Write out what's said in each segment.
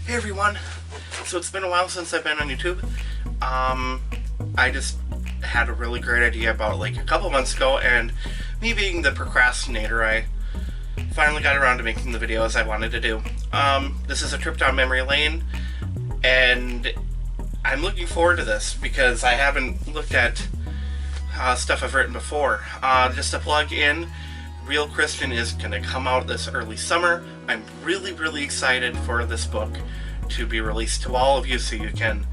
Hey everyone! So it's been a while since I've been on YouTube. I just had a really great idea about like a couple months ago, and me being the procrastinator, I finally got around to making the videos I wanted to do. This is a trip down memory lane, and I'm looking forward to this because I haven't looked at stuff I've written before. Just to plug in, Real Christian is going to come out this early summer. I'm really excited for this book to be released to all of you so you can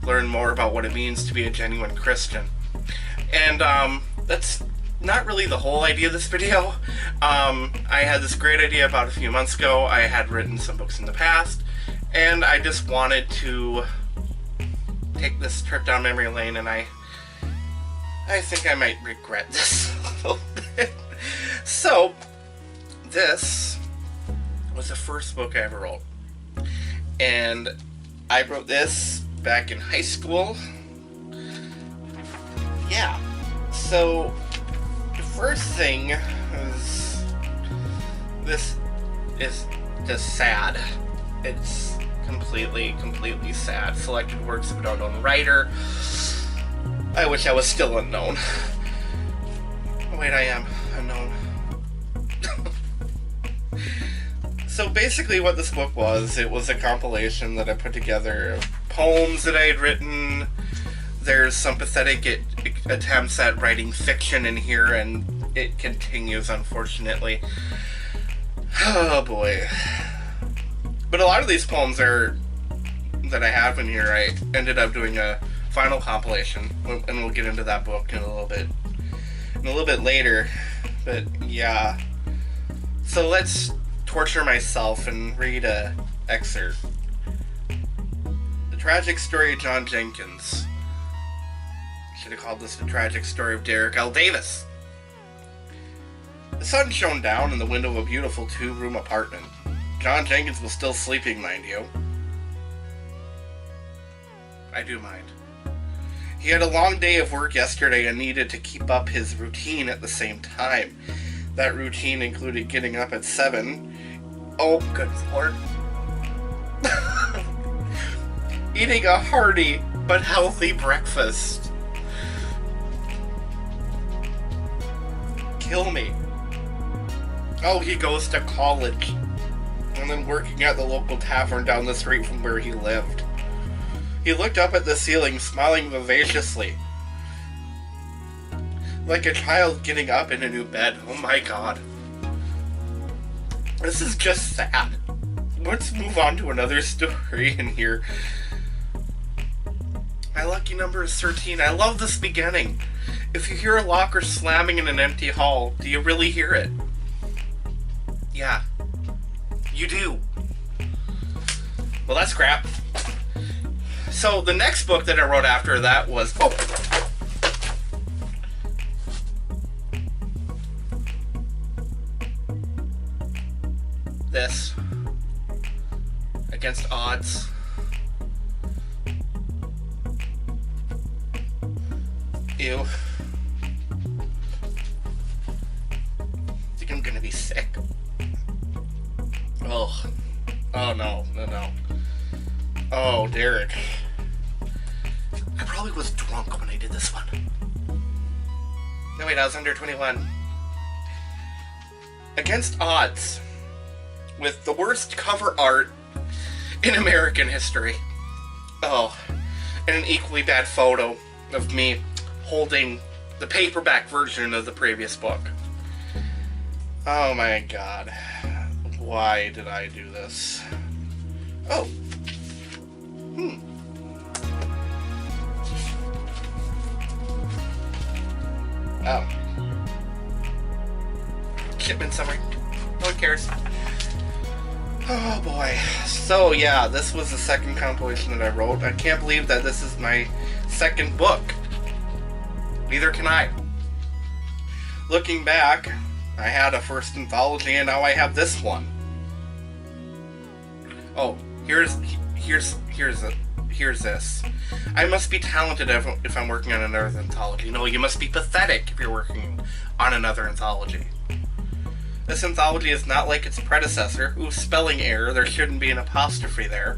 learn more about what it means to be a genuine Christian. And that's not really the whole idea of this video. I had this great idea about a few months ago. I had written some books in the past, and I just wanted to take this trip down memory lane, and I think I might regret this a little bit. So, this was the first book I ever wrote. And I wrote this back in high school. Yeah. So, the first thing is, this is just sad. It's completely sad. Selected works of an unknown writer. I wish I was still unknown. Oh, wait, I am unknown. So basically what this book was, it was a compilation that I put together of poems that I had written. There's some pathetic attempts at writing fiction in here, and it continues, unfortunately. Oh boy. But a lot of these poems that I have in here, I ended up doing a final compilation, and we'll get into that book in a little bit later. But yeah. So let's torture myself and read a excerpt. The Tragic Story of John Jenkins. Should have called this The Tragic Story of Derek L. Davis. The sun shone down in the window of a beautiful 2-room apartment. John Jenkins was still sleeping, mind you. I do mind. He had a long day of work yesterday and needed to keep up his routine at the same time. That routine included getting up at 7. Oh, good Lord. Eating a hearty but healthy breakfast. Kill me. Oh, he goes to college. And then working at the local tavern down the street from where he lived. He looked up at the ceiling, smiling vivaciously. Like a child getting up in a new bed. Oh my god. This is just sad. Let's move on to another story in here. My lucky number is 13. I love this beginning. If you hear a locker slamming in an empty hall, do you really hear it? Yeah. You do. Well, that's crap. So, the next book that I wrote after that was... this. Against Odds. Ew. I think I'm gonna be sick. Oh. Oh no. Oh, Derek. I probably was drunk when I did this one. No, wait, I was under 21. Against Odds. With the worst cover art in American history. Oh, and an equally bad photo of me holding the paperback version of the previous book. Oh my god. Why did I do this? Oh. Oh. Shipment summary. No one cares. Oh boy. So yeah, this was the second compilation that I wrote. I can't believe that this is my second book. Neither can I. Looking back, I had a first anthology and now I have this one. Oh, here's this. I must be talented if I'm working on another anthology. No, you must be pathetic if you're working on another anthology. This anthology is not like its predecessor. Ooh, spelling error, there shouldn't be an apostrophe there.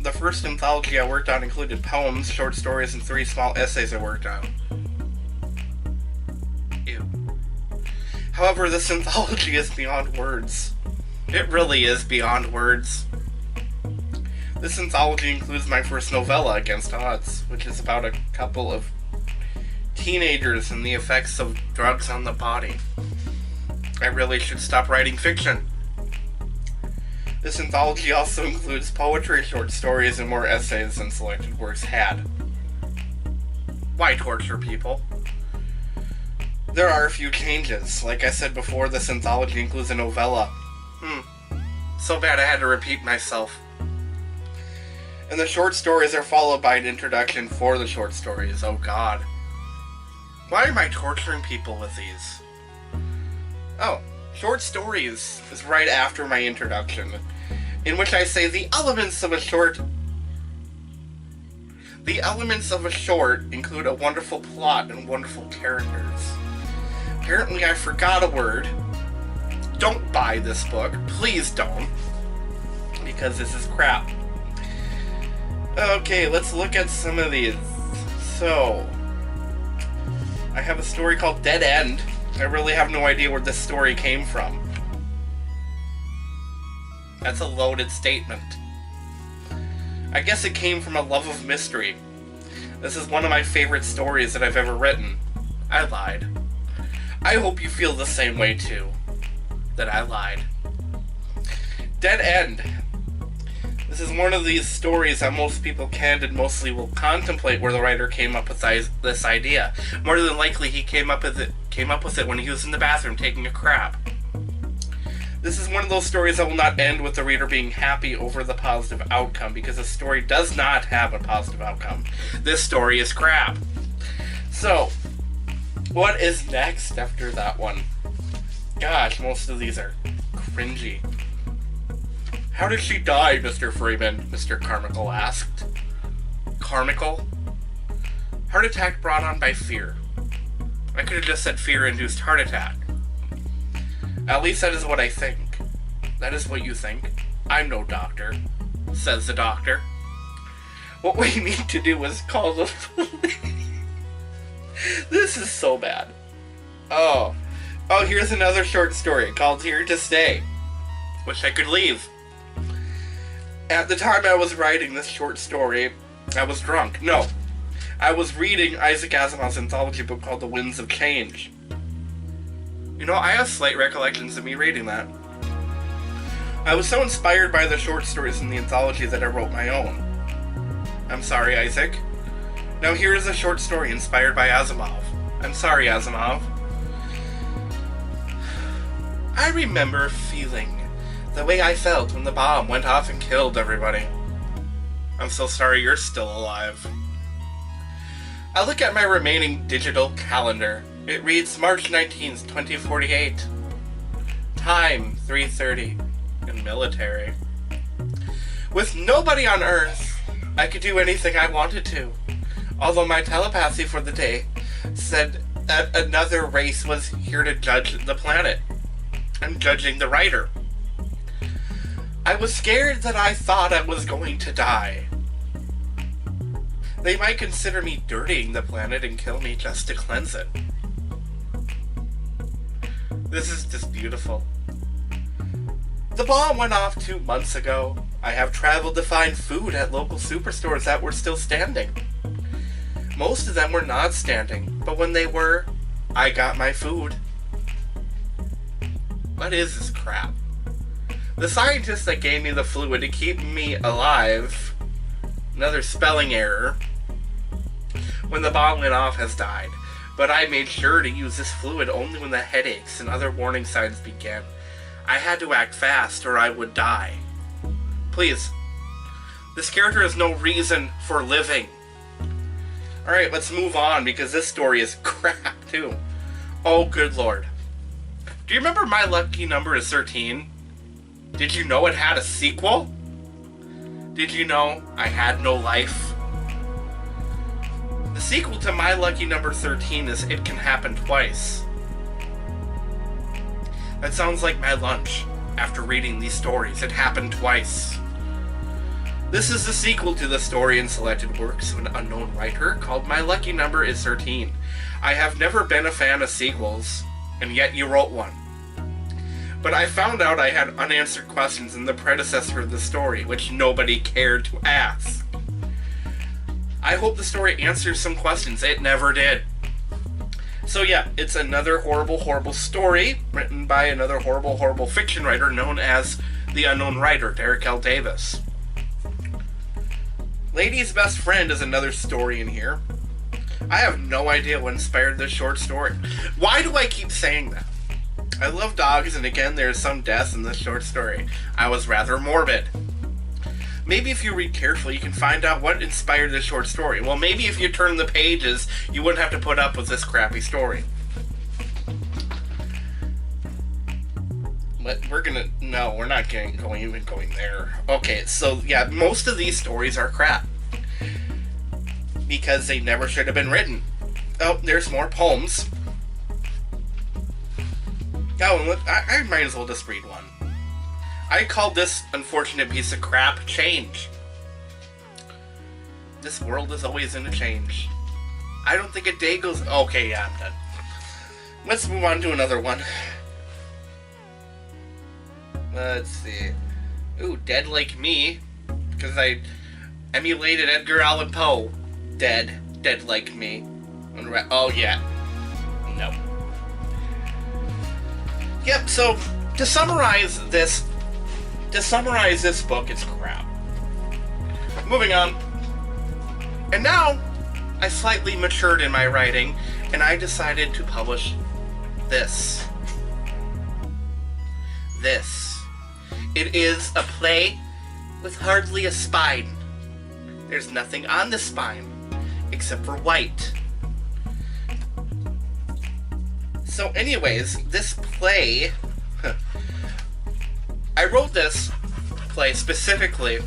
The first anthology I worked on included poems, short stories, and 3 small essays I worked on. Ew. However, this anthology is beyond words. It really is beyond words. This anthology includes my first novella, Against Odds, which is about a couple of teenagers and the effects of drugs on the body. I really should stop writing fiction. This anthology also includes poetry, short stories, and more essays than selected works had. Why torture people? There are a few changes. Like I said before, this anthology includes a novella. So bad I had to repeat myself. And the short stories are followed by an introduction for the short stories. Oh god. Why am I torturing people with these? Oh, short stories is right after my introduction, in which I say the elements of a short include a wonderful plot and wonderful characters. Apparently I forgot a word. Don't buy this book. Please don't. Because this is crap. Okay, let's look at some of these. So, I have a story called Dead End. I really have no idea where this story came from. That's a loaded statement. I guess it came from a love of mystery. This is one of my favorite stories that I've ever written. I lied. I hope you feel the same way too. That I lied. Dead End. This is one of these stories that most people can and mostly will contemplate where the writer came up with this idea. More than likely, he came up with it when he was in the bathroom taking a crap. This is one of those stories that will not end with the reader being happy over the positive outcome, because the story does not have a positive outcome. This story is crap. So, what is next after that one? Gosh, most of these are cringy. How did she die, Mr. Freeman? Mr. Carmichael asked. Carmichael? Heart attack brought on by fear. I could have just said fear-induced heart attack. At least that is what I think. That is what you think. I'm no doctor, says the doctor. What we need to do is call the police. This is so bad. Oh, here's another short story called Here to Stay. Wish I could leave. At the time I was writing this short story, I was drunk. No, I was reading Isaac Asimov's anthology book called The Winds of Change. You know, I have slight recollections of me reading that. I was so inspired by the short stories in the anthology that I wrote my own. I'm sorry, Isaac. Now here is a short story inspired by Asimov. I'm sorry, Asimov. I remember feeling the way I felt when the bomb went off and killed everybody. I'm so sorry you're still alive. I look at my remaining digital calendar. It reads March 19th, 2048. Time, 3:30. In military. With nobody on Earth, I could do anything I wanted to. Although my telepathy for the day said that another race was here to judge the planet. I'm judging the writer. I was scared that I thought I was going to die. They might consider me dirtying the planet and kill me just to cleanse it. This is just beautiful. The bomb went off 2 months ago. I have traveled to find food at local superstores that were still standing. Most of them were not standing, but when they were, I got my food. What is this crap? The scientist that gave me the fluid to keep me alive, another spelling error, when the bomb went off has died, but I made sure to use this fluid only when the headaches and other warning signs began. I had to act fast or I would die. Please, this character has no reason for living. Alright, let's move on because this story is crap too. Oh, good lord. Do you remember My Lucky Number is 13? Did you know it had a sequel? Did you know I Had No Life? The sequel to My Lucky Number 13 is It Can Happen Twice. That sounds like my lunch. After reading these stories, it happened twice. This is the sequel to the story in selected works of an unknown writer called My Lucky Number is 13. I have never been a fan of sequels, and yet you wrote one. But I found out I had unanswered questions in the predecessor of the story, which nobody cared to ask. I hope the story answers some questions. It never did. So yeah, it's another horrible, horrible story written by another horrible, horrible fiction writer known as the unknown writer, Derek L. Davis. Lady's Best Friend is another story in here. I have no idea what inspired this short story. Why do I keep saying that? I love dogs, and again, there's some death in this short story. I was rather morbid. Maybe if you read carefully, you can find out what inspired this short story. Well, maybe if you turn the pages, you wouldn't have to put up with this crappy story. But we're not going there. Okay, so yeah, most of these stories are crap. Because they never should have been written. Oh, there's more poems. Oh, I might as well just read one. I called this unfortunate piece of crap Change. This world is always in a change. I don't think a day goes... Okay, yeah, I'm done. Let's move on to another one. Let's see. Ooh, Dead Like Me. Because I emulated Edgar Allan Poe. Dead Like Me. Oh, yeah. No. Yep, so to summarize this book, it's crap. Moving on. And now, I slightly matured in my writing, and I decided to publish this. It is a play with hardly a spine. There's nothing on the spine, except for white. So anyways, this play... I wrote this play specifically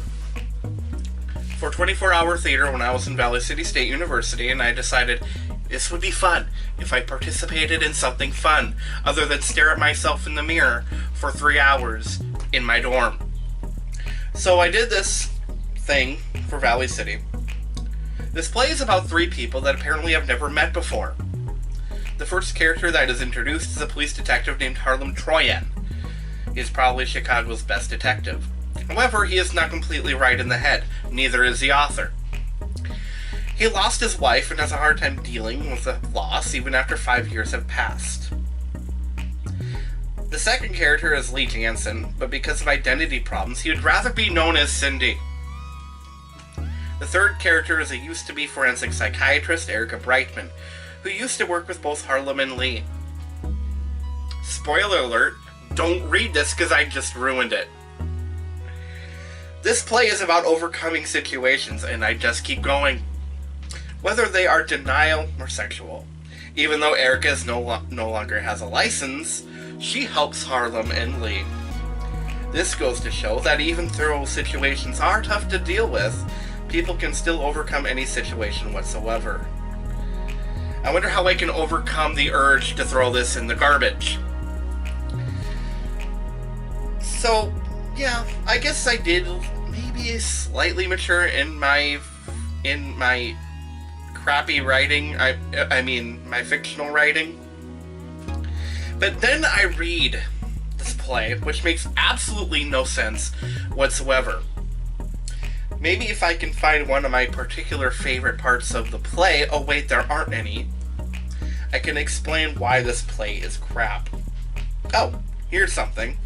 for 24-hour theater when I was in Valley City State University, and I decided this would be fun if I participated in something fun other than stare at myself in the mirror for 3 hours in my dorm. So I did this thing for Valley City. This play is about 3 people that apparently I've never met before. The first character that is introduced is a police detective named Harlem Troyan. He is probably Chicago's best detective. However, he is not completely right in the head. Neither is the author. He lost his wife and has a hard time dealing with the loss even after 5 years have passed. The second character is Lee Jansen, but because of identity problems, he would rather be known as Cindy. The third character is a used-to-be forensic psychiatrist, Erica Brightman, who used to work with both Harlem and Lee. Spoiler alert, don't read this because I just ruined it. This play is about overcoming situations, and I just keep going. Whether they are denial or sexual. Even though Erica no longer has a license, she helps Harlem and Lee. This goes to show that even though situations are tough to deal with, people can still overcome any situation whatsoever. I wonder how I can overcome the urge to throw this in the garbage. So, yeah, I guess I did maybe slightly mature in my crappy writing. I mean, my fictional writing. But then I read this play, which makes absolutely no sense whatsoever. Maybe if I can find one of my particular favorite parts of the play, oh wait, there aren't any, I can explain why this play is crap. Oh, here's something.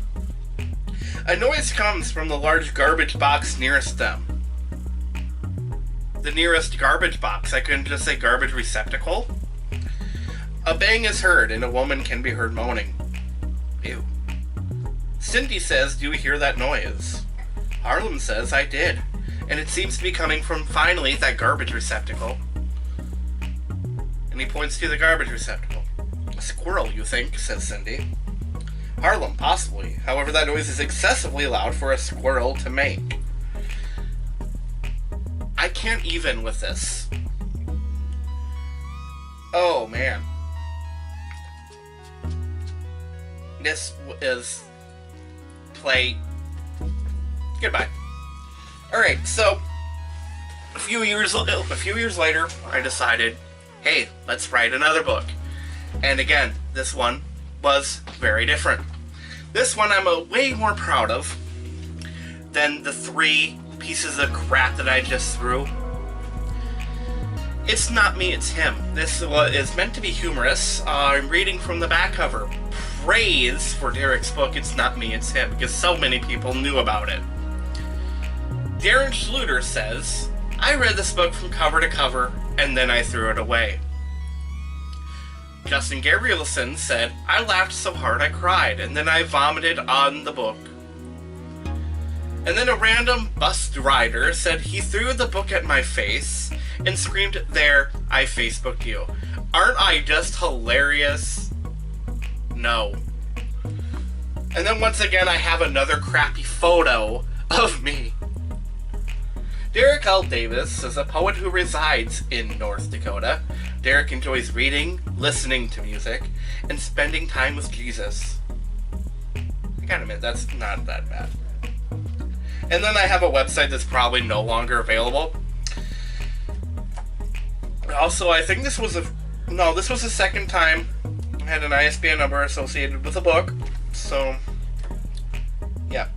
A noise comes from the large garbage box nearest them. The nearest garbage box, I couldn't just say garbage receptacle? A bang is heard, and a woman can be heard moaning. Ew. Cindy says, "Do you hear that noise?" Harlem says, "I did. And it seems to be coming from, finally, that garbage receptacle." And he points to the garbage receptacle. "A squirrel, you think?" says Cindy. Harlem, "Possibly. However, that noise is excessively loud for a squirrel to make." I can't even with this. Oh, man. this is play. Goodbye. Alright, so a few years later, I decided, hey, let's write another book. And again, this one was very different. This one I'm way more proud of than the 3 pieces of crap that I just threw. It's not me, it's him. This is meant to be humorous. I'm reading from the back cover. Praise for Derek's book, It's Not Me, It's Him, because so many people knew about it. Darren Schluter says, I read this book from cover to cover, and then I threw it away. Justin Gabrielson said, I laughed so hard I cried, and then I vomited on the book. And then a random bus rider said he threw the book at my face and screamed, there, I Facebooked you. Aren't I just hilarious? No. And then once again I have another crappy photo of me. Derek L. Davis is a poet who resides in North Dakota. Derek enjoys reading, listening to music, and spending time with Jesus. I gotta admit, that's not that bad. And then I have a website that's probably no longer available. Also, I think this was the second time I had an ISBN number associated with a book. So, yeah.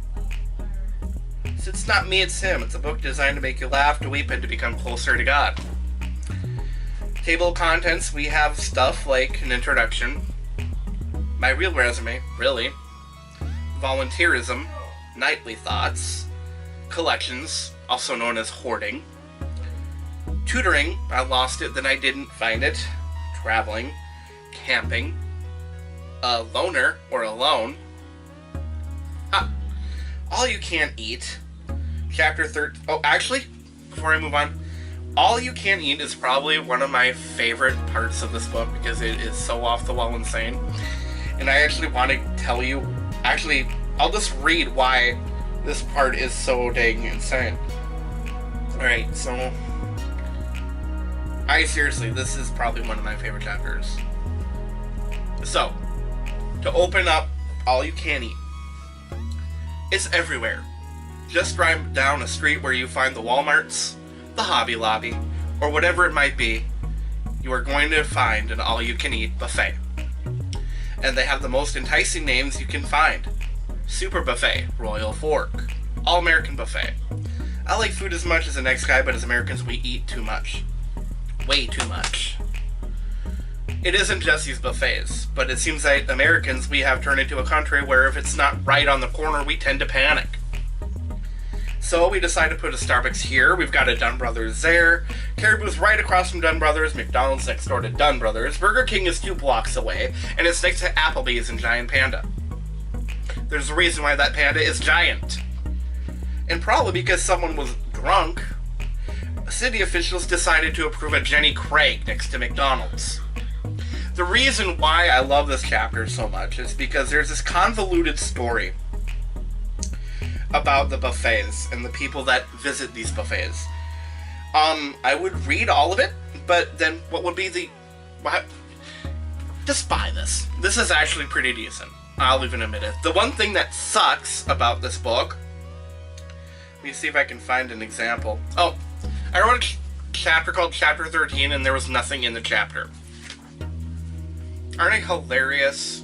So It's Not Me, It's Him. It's a book designed to make you laugh, to weep, and to become closer to God. Table of contents, we have stuff like an introduction, my real resume, really, volunteerism, nightly thoughts, collections, also known as hoarding, tutoring, I lost it, then I didn't find it, traveling, camping, a loner, or alone, all you can't eat, chapter 13, oh, actually, before I move on, all you can't eat is probably one of my favorite parts of this book because it is so off the wall insane, and I actually want to tell you, I'll just read why this part is so dang insane. Alright, so seriously, this is probably one of my favorite chapters. So, to open up all you can eat, it's everywhere. Just drive down a street where you find the Walmarts, the Hobby Lobby, or whatever it might be, you are going to find an all-you-can-eat buffet. And they have the most enticing names you can find. Super Buffet, Royal Fork, All-American Buffet. I like food as much as the next guy, but as Americans we eat too much. Way too much. It isn't just these buffets, but it seems that Americans, we have turned into a country where if it's not right on the corner, we tend to panic. So we decided to put a Starbucks here. We've got a Dunn Brothers there. Caribou's right across from Dunn Brothers. McDonald's next door to Dunn Brothers. Burger King is 2 blocks away. And it's next to Applebee's and Giant Panda. There's a reason why that panda is giant. And probably because someone was drunk, city officials decided to approve a Jenny Craig next to McDonald's. The reason why I love this chapter so much is because there's this convoluted story about the buffets and the people that visit these buffets. I would read all of it, but then what would be the... Just buy this. This is actually pretty decent. I'll even admit it. The one thing that sucks about this book... Let me see if I can find an example. Oh, I wrote a chapter called Chapter 13 and there was nothing in the chapter. Aren't I hilarious?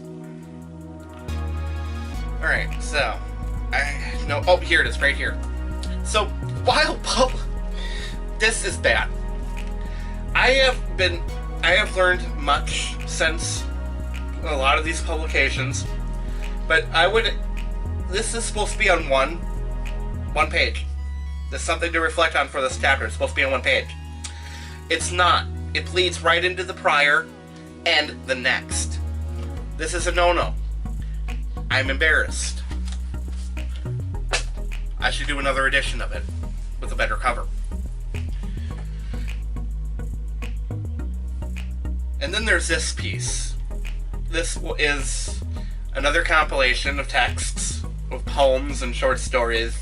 Alright, so... oh, here it is, right here. So, while this is bad. I have learned much since a lot of these publications, but this is supposed to be on one page. There's something to reflect on for this chapter. It's supposed to be on 1 page. It's not. It bleeds right into the prior and the next. This is a no-no. I'm embarrassed. I should do another edition of it with a better cover. And then there's this piece. This is another compilation of texts, of poems and short stories.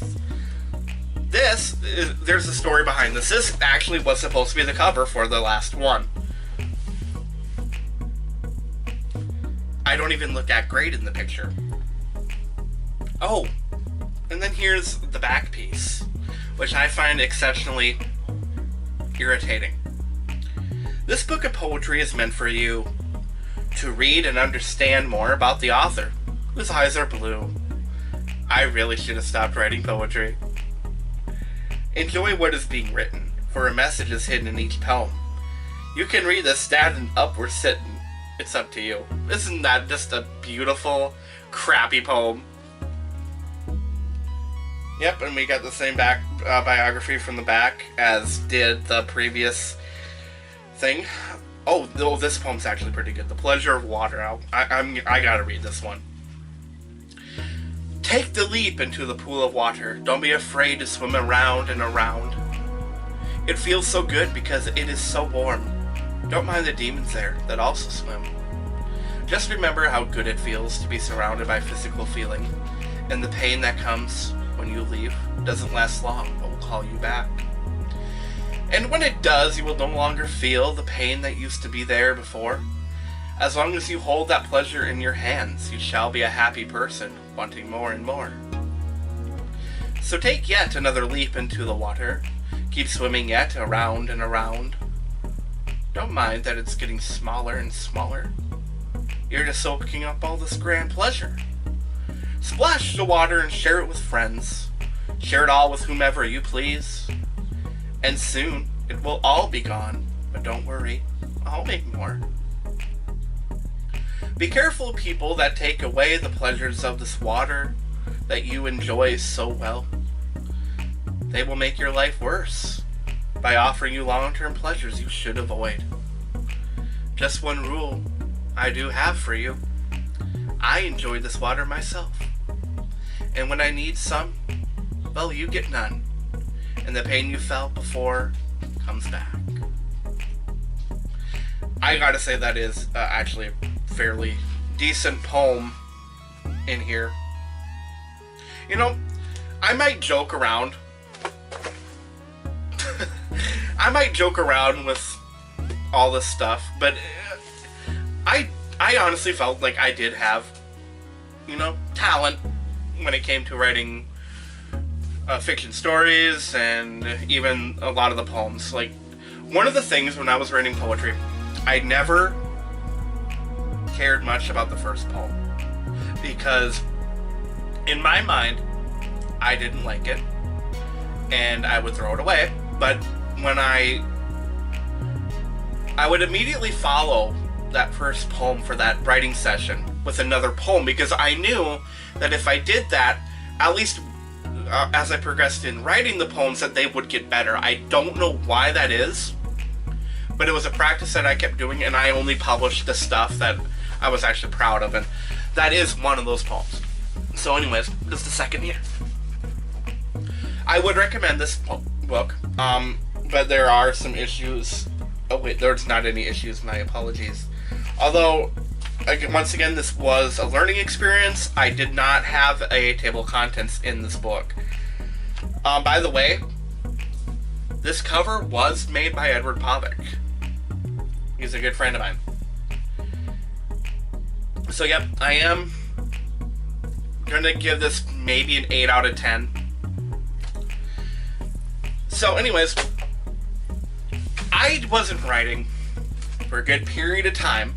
There's a story behind this. This actually was supposed to be the cover for the last one. I don't even look that great in the picture. Oh, and then here's the back piece, which I find exceptionally irritating. This book of poetry is meant for you to read and understand more about the author, whose eyes are blue. I really should have stopped writing poetry. Enjoy what is being written, for a message is hidden in each poem. You can read this standing up or sitting. It's up to you. Isn't that just a beautiful, crappy poem? Yep, and we got the same biography from the back as did the previous thing. Oh, this poem's actually pretty good. The Pleasure of Water. I gotta read this one. Take the leap into the pool of water. Don't be afraid to swim around and around. It feels so good because it is so warm. Don't mind the demons there that also swim. Just remember how good it feels to be surrounded by physical feeling, and the pain that comes when you leave doesn't last long, but will call you back. And when it does, you will no longer feel the pain that used to be there before. As long as you hold that pleasure in your hands, you shall be a happy person, wanting more and more. So take yet another leap into the water. Keep swimming yet around and around. Don't mind that it's getting smaller and smaller. You're just soaking up all this grand pleasure. Splash the water and share it with friends. Share it all with whomever you please. And soon it will all be gone. But don't worry, I'll make more. Be careful, people that take away the pleasures of this water that you enjoy so well. They will make your life worse by offering you long-term pleasures you should avoid. Just one rule I do have for you. I enjoy this water myself. And when I need some, well, you get none. And the pain you felt before comes back. I gotta say that is actually a fairly decent poem in here. You know, I might joke around. I might joke around with all this stuff, but I honestly felt like I did have, talent when it came to writing fiction stories and even a lot of the poems. Like, one of the things when I was writing poetry, I never cared much about the first poem because in my mind I didn't like it and I would throw it away. But when I would immediately follow that first poem for that writing session with another poem, because I knew that if I did that, at least as I progressed in writing the poems, that they would get better. I don't know why that is, but it was a practice that I kept doing, and I only published the stuff that I was actually proud of, and that is one of those poems. So anyways, this is the second here. I would recommend this book, but there are some issues. Oh wait, there's not any issues, my apologies. Although, once again, this was a learning experience. I did not have a table of contents in this book. By the way, this cover was made by Edward Povich. He's a good friend of mine. So yep, I am gonna give this maybe an 8 out of 10. So anyways, I wasn't writing for a good period of time,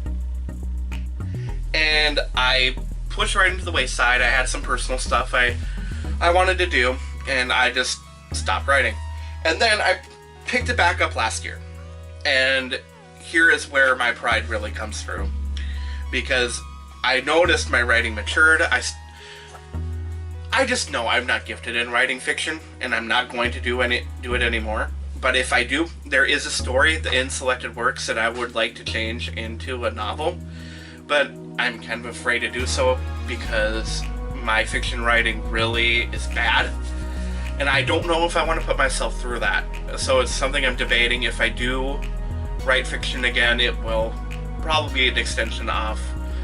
and I pushed writing to the wayside. I had some personal stuff I wanted to do, and I just stopped writing. And then I picked it back up last year, and here is where my pride really comes through, because I noticed my writing matured. I just know I'm not gifted in writing fiction, and I'm not going to do it anymore. But if I do, there is a story in selected works that I would like to change into a novel. But I'm kind of afraid to do so because my fiction writing really is bad. And I don't know if I want to put myself through that. So it's something I'm debating. If I do write fiction again, it will probably be an extension of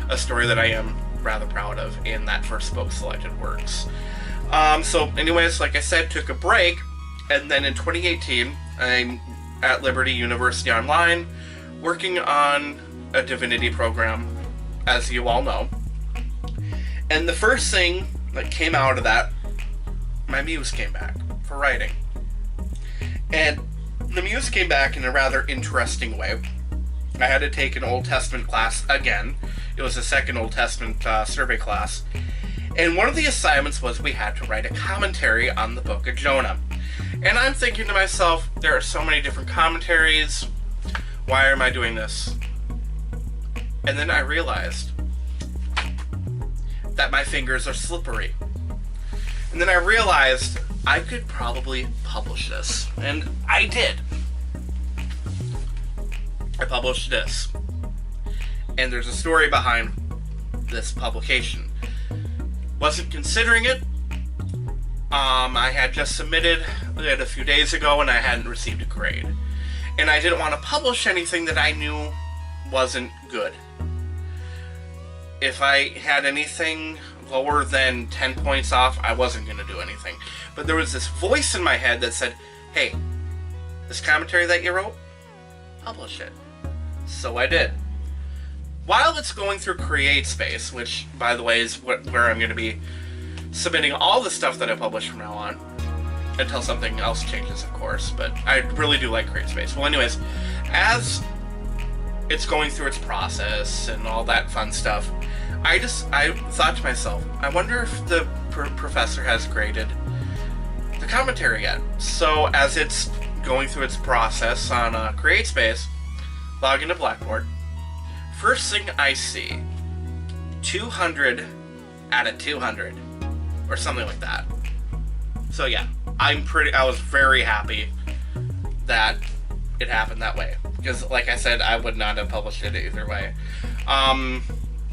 a story that I am rather proud of in that first book, Selected Works. So anyways, like I said, took a break. And then in 2018, I'm at Liberty University Online working on a divinity program as you all know. And the first thing that came out of that, my muse came back for writing. And the muse came back in a rather interesting way. I had to take an Old Testament class again. It was the second Old Testament survey class. And one of the assignments was we had to write a commentary on the book of Jonah. And I'm thinking to myself, there are so many different commentaries. Why am I doing this? And then I realized that my fingers are slippery. And then I realized I could probably publish this. And I did. I published this. And there's a story behind this publication. Wasn't considering it. I had just submitted it a few days ago and I hadn't received a grade. And I didn't want to publish anything that I knew wasn't good. If I had anything lower than 10 points off, I wasn't going to do anything. But there was this voice in my head that said, hey, this commentary that you wrote, publish it. So I did. While it's going through CreateSpace, which, by the way, is where I'm going to be submitting all the stuff that I publish from now on, until something else changes, of course, but I really do like CreateSpace. Well, anyways, as it's going through its process and all that fun stuff, I thought to myself, I wonder if the professor has graded the commentary yet. So as it's going through its process on CreateSpace, log into Blackboard. First thing I see, 200 out of 200, or something like that. So yeah, I was very happy that it happened that way. Because like I said, I would not have published it either way.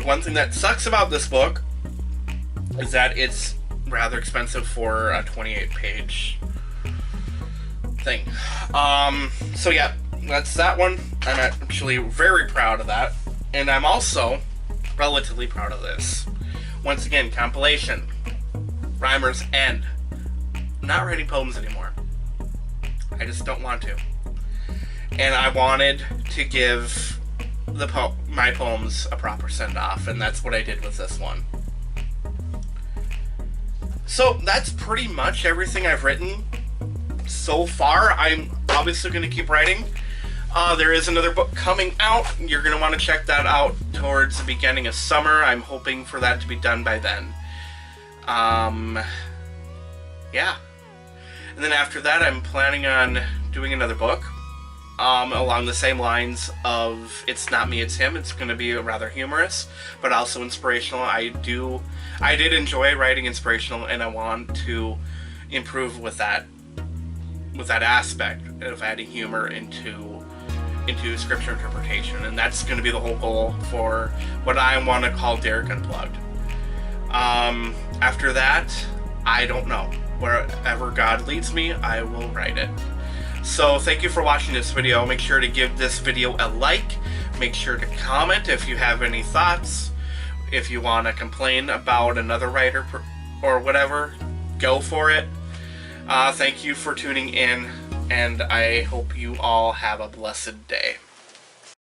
One thing that sucks about this book is that it's rather expensive for a 28-page thing. So yeah, that's that one. I'm actually very proud of that. And I'm also relatively proud of this. Once again, compilation. Rhymer's End. I'm not writing poems anymore. I just don't want to. And I wanted to give my poems a proper send-off, and that's what I did with this one. So that's pretty much everything I've written so far. I'm obviously going to keep writing. There is another book coming out. You're going to want to check that out towards the beginning of summer. I'm hoping for that to be done by then. Yeah. And then after that, I'm planning on doing another book. Along the same lines of It's Not Me, It's Him. It's going to be rather humorous, but also inspirational. I did enjoy writing inspirational, and I want to improve with that aspect of adding humor into scripture interpretation, and that's going to be the whole goal for what I want to call Derek Unplugged. After that, I don't know. Wherever God leads me, I will write it. So thank you for watching this video. Make sure to give this video a like. Make sure to comment if you have any thoughts. If you want to complain about another writer or whatever, go for it. Thank you for tuning in, and I hope you all have a blessed day.